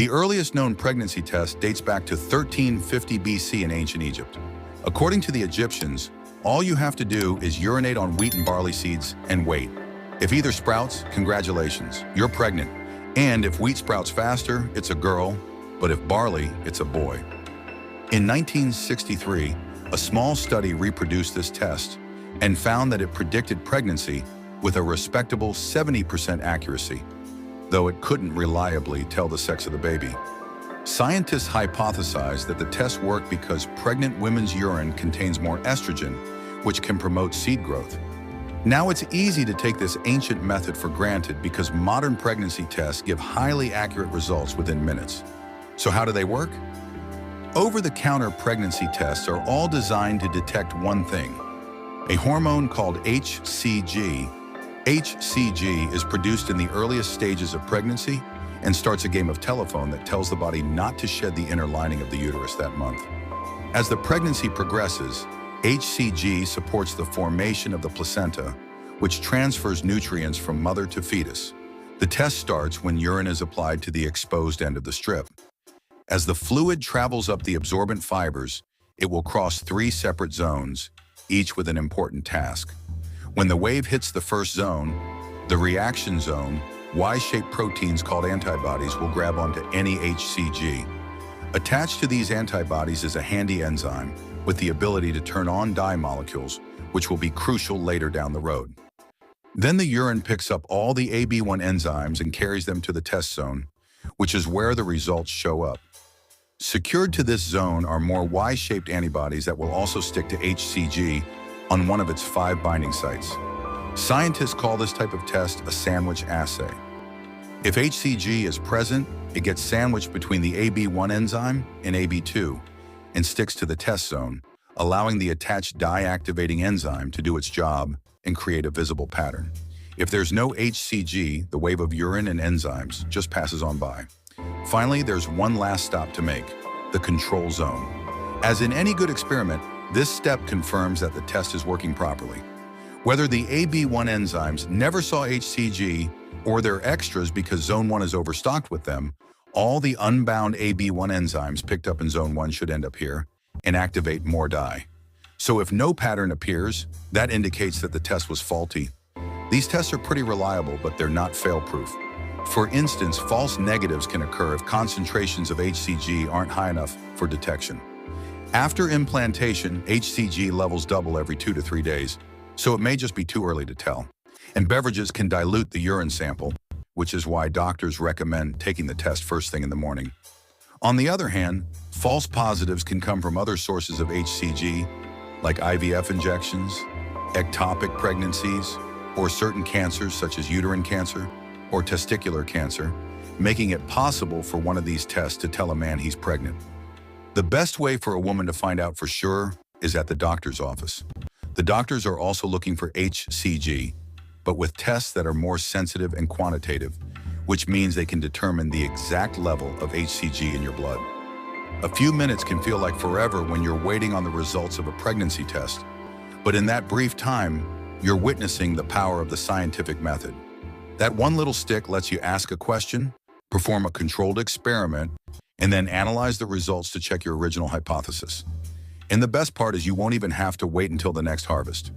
The earliest known pregnancy test dates back to 1350 BC in ancient Egypt. According to the Egyptians, all you have to do is urinate on wheat and barley seeds and wait. If either sprouts, congratulations, you're pregnant. And if wheat sprouts faster, it's a girl, but if barley, it's a boy. In 1963, a small study reproduced this test and found that it predicted pregnancy with a respectable 70% accuracy, though it couldn't reliably tell the sex of the baby. Scientists hypothesized that the test worked because pregnant women's urine contains more estrogen, which can promote seed growth. Now it's easy to take this ancient method for granted because modern pregnancy tests give highly accurate results within minutes. So how do they work? Over-the-counter pregnancy tests are all designed to detect one thing: a hormone called HCG. HCG is produced in the earliest stages of pregnancy and starts a game of telephone that tells the body not to shed the inner lining of the uterus that month. As the pregnancy progresses, HCG supports the formation of the placenta, which transfers nutrients from mother to fetus. The test starts when urine is applied to the exposed end of the strip. As the fluid travels up the absorbent fibers, it will cross 3 separate zones, each with an important task. When the wave hits the first zone, the reaction zone, Y-shaped proteins called antibodies will grab onto any HCG. Attached to these antibodies is a handy enzyme with the ability to turn on dye molecules, which will be crucial later down the road. Then the urine picks up all the AB1 enzymes and carries them to the test zone, which is where the results show up. Secured to this zone are more Y-shaped antibodies that will also stick to HCG on one of its 5 binding sites. Scientists call this type of test a sandwich assay. If HCG is present, it gets sandwiched between the AB1 enzyme and AB2 and sticks to the test zone, allowing the attached dye-activating enzyme to do its job and create a visible pattern. If there's no HCG, the wave of urine and enzymes just passes on by. Finally, there's one last stop to make: the control zone. As in any good experiment, this step confirms that the test is working properly. Whether the AB1 enzymes never saw HCG or they're extras because Zone 1 is overstocked with them, all the unbound AB1 enzymes picked up in Zone 1 should end up here and activate more dye. So if no pattern appears, that indicates that the test was faulty. These tests are pretty reliable, but they're not fail-proof. For instance, false negatives can occur if concentrations of HCG aren't high enough for detection. After implantation, HCG levels double every 2 to 3 days, so it may just be too early to tell. And beverages can dilute the urine sample, which is why doctors recommend taking the test first thing in the morning. On the other hand, false positives can come from other sources of HCG, like IVF injections, ectopic pregnancies, or certain cancers such as uterine cancer or testicular cancer, making it possible for one of these tests to tell a man he's pregnant. The best way for a woman to find out for sure is at the doctor's office. The doctors are also looking for HCG, but with tests that are more sensitive and quantitative, which means they can determine the exact level of HCG in your blood. A few minutes can feel like forever when you're waiting on the results of a pregnancy test, but in that brief time, you're witnessing the power of the scientific method. That one little stick lets you ask a question, perform a controlled experiment, and then analyze the results to check your original hypothesis. And the best part is you won't even have to wait until the next harvest.